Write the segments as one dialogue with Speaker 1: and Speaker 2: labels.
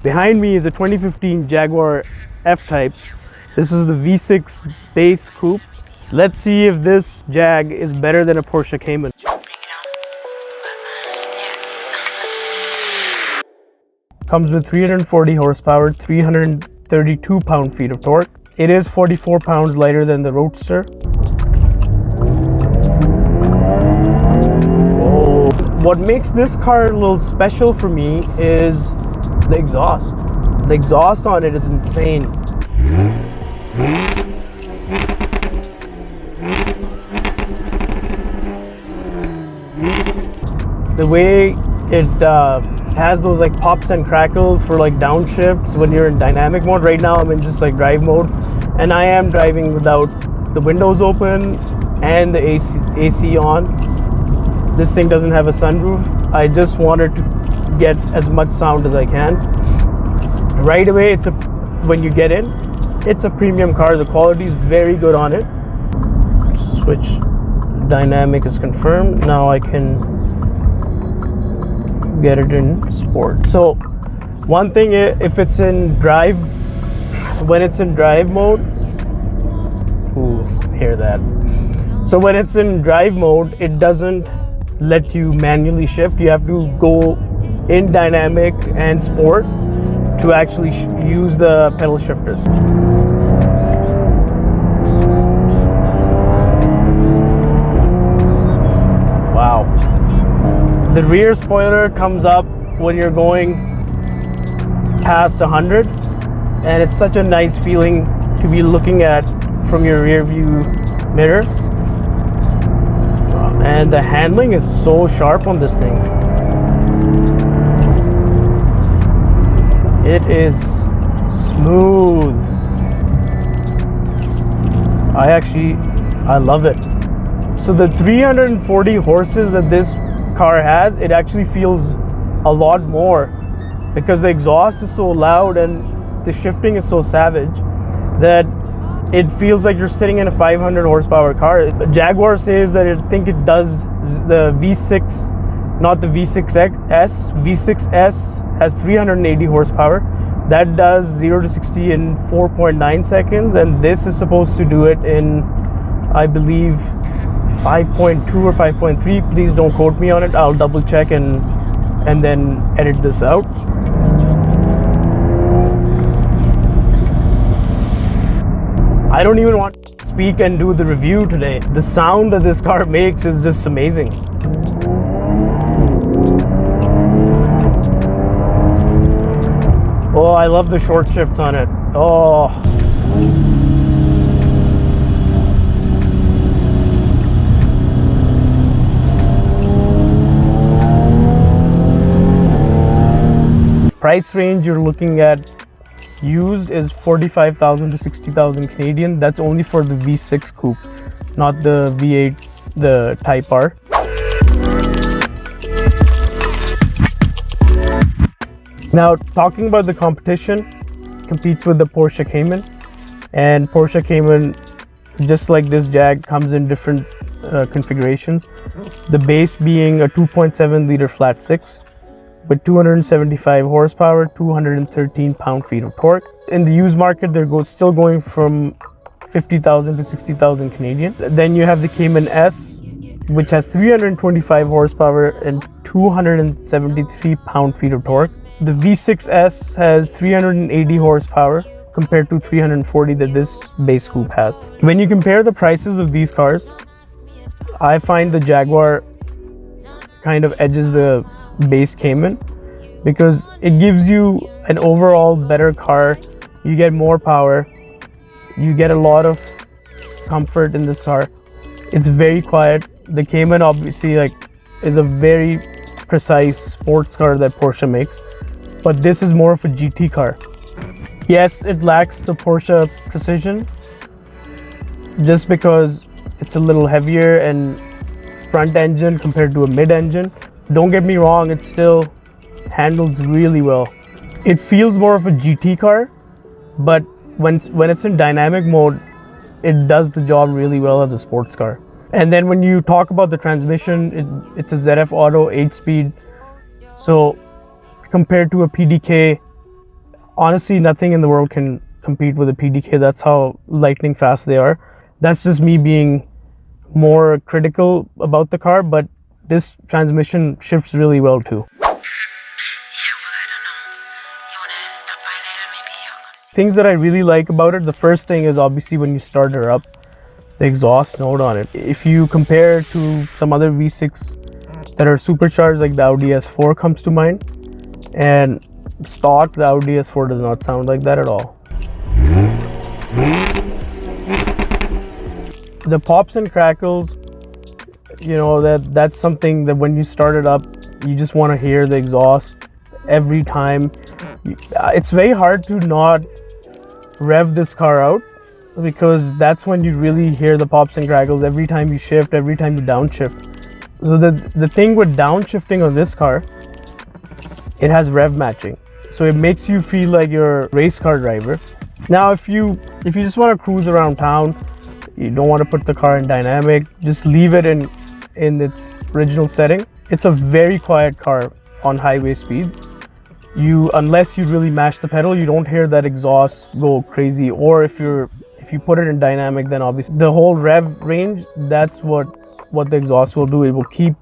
Speaker 1: Behind me is a 2015 Jaguar F-Type. This is the V6 base coupe. Let's see if this Jag is better than a Porsche Cayman. Comes with 340 horsepower, 332 pound-feet of torque. It is 44 pounds lighter than the Roadster. Oh. What makes this car a little special for me is the exhaust. The exhaust on it is insane. The way it has those like pops and crackles for like downshifts when you're in dynamic mode. Right now I'm in just like drive mode, and I am driving without the windows open and the AC on. This thing doesn't have a sunroof. I just wanted to get as much sound as I can. Right away, when you get in, it's a premium car. The quality is very good on it. Switch dynamic is confirmed. Now I can get it in sport. So one thing, if it's in drive, when it's in drive mode, ooh, hear that. So when it's in drive mode, it doesn't let you manually shift. You have to go in dynamic and sport to actually use the pedal shifters. Wow. The rear spoiler comes up when you're going past 100, and it's such a nice feeling to be looking at from your rear view mirror. And the handling is so sharp on this thing. It is smooth. I love it. So the 340 horses that this car has, it actually feels a lot more because the exhaust is so loud and the shifting is so savage that it feels like you're sitting in a 500 horsepower car. Jaguar says that I think it does the V6, not the V6S. V6S has 380 horsepower. That does 0 to 60 in 4.9 seconds, and this is supposed to do it in, I believe, 5.2 or 5.3. Please don't quote me on it. I'll double check and then edit this out. I don't even want to speak and do the review today. The sound that this car makes is just amazing. Oh, I love the short shifts on it. Oh. Price range you're looking at used is 45,000 to 60,000 Canadian. That's only for the V6 coupe, not the V8, the Type R. Now, talking about the competition, competes with the Porsche Cayman, and Porsche Cayman, just like this Jag, comes in different configurations. The base being a 2.7 liter flat six with 275 horsepower, 213 pound-feet of torque. In the used market, they're still going from 50,000 to 60,000 Canadian. Then you have the Cayman S, which has 325 horsepower and 273 pound-feet of torque. The V6S has 380 horsepower compared to 340 that this base coupe has. When you compare the prices of these cars, I find the Jaguar kind of edges the base Cayman because it gives you an overall better car. You get more power, you get a lot of comfort in this car. It's very quiet. The Cayman obviously is a very precise sports car that Porsche makes, but this is more of a GT car. Yes, it lacks the Porsche precision just because it's a little heavier and front engine compared to a mid engine. Don't get me wrong, it still handles really well. It feels more of a GT car, but when it's in dynamic mode, it does the job really well as a sports car. And then when you talk about the transmission, it's a ZF Auto 8-speed. So compared to a PDK honestly, nothing in the world can compete with a PDK. That's how lightning fast they are. That's just me being more critical about the car, but this transmission shifts really well too. Things that I really like about it, the first thing is obviously when you start her up, the exhaust note on it. If you compare to some other V6 that are supercharged, like the Audi S4 comes to mind, and stock, the Audi S4 does not sound like that at all. The pops and crackles, you know, that's something that when you start it up, you just want to hear the exhaust every time. It's very hard to not rev this car out, because that's when you really hear the pops and crackles every time you shift, every time you downshift. So the thing with downshifting on this car, it has rev matching, so it makes you feel like you're a race car driver. Now if you just want to cruise around town, you don't want to put the car in dynamic, just leave it in its original setting. It's a very quiet car on highway speeds. Unless you really mash the pedal, you don't hear that exhaust go crazy. Or if you put it in dynamic, then obviously the whole rev range, that's what the exhaust will do. It will keep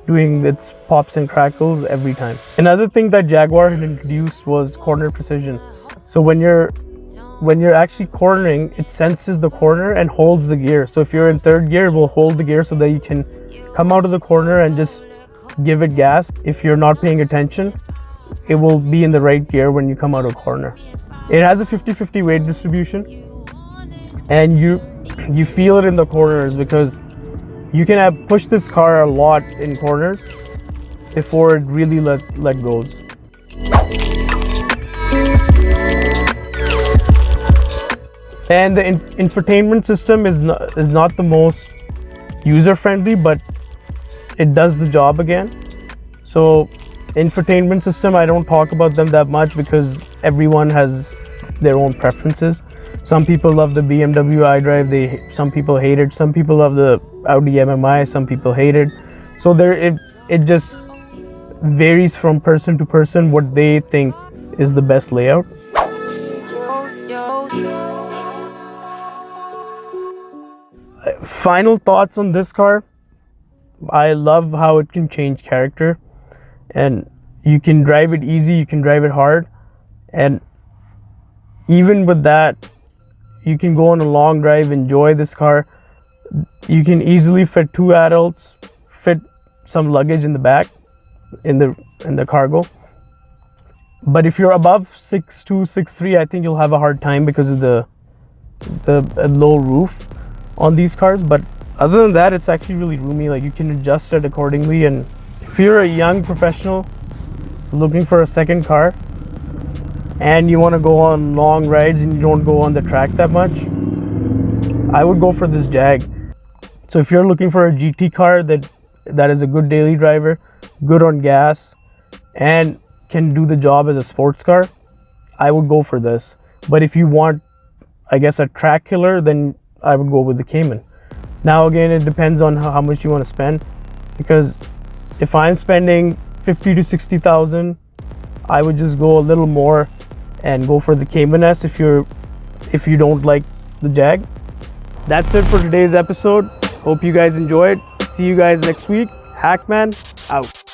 Speaker 1: doing its pops and crackles every time. Another thing that Jaguar had introduced was corner precision. So when you're actually cornering, it senses the corner and holds the gear. So if you're in third gear, it will hold the gear so that you can come out of the corner and just give it gas. If you're not paying attention, it will be in the right gear when you come out of corner. It has a 50-50 weight distribution, and you feel it in the corners, because you can push this car a lot in corners before it really let goes. And the infotainment system is not the most user-friendly, but it does the job again. So infotainment system, I don't talk about them that much because everyone has their own preferences. Some people love the BMW iDrive, some people hate it. Some people love the Audi MMI, some people hate it. So it just varies from person to person what they think is the best layout. Final thoughts on this car. I love how it can change character, and you can drive it easy, you can drive it hard, and even with that, you can go on a long drive, enjoy this car. You can easily fit 2 adults, fit some luggage in the back, in the cargo. But if you're above 6'2", 6'3", I think you'll have a hard time because of the low roof on these cars. But other than that, it's actually really roomy. Like, you can adjust it accordingly. And if you're a young professional looking for a second car and you want to go on long rides and you don't go on the track that much, I would go for this Jag. So if you're looking for a GT car that is a good daily driver, good on gas, and can do the job as a sports car, I would go for this. But if you want, I guess, a track killer, then I would go with the Cayman. Now again, it depends on how much you want to spend, because if I'm spending 50 to 60,000, I would just go a little more and go for the Cayman S if you don't like the Jag. That's it for today's episode. Hope you guys enjoyed. See you guys next week. Hakman out.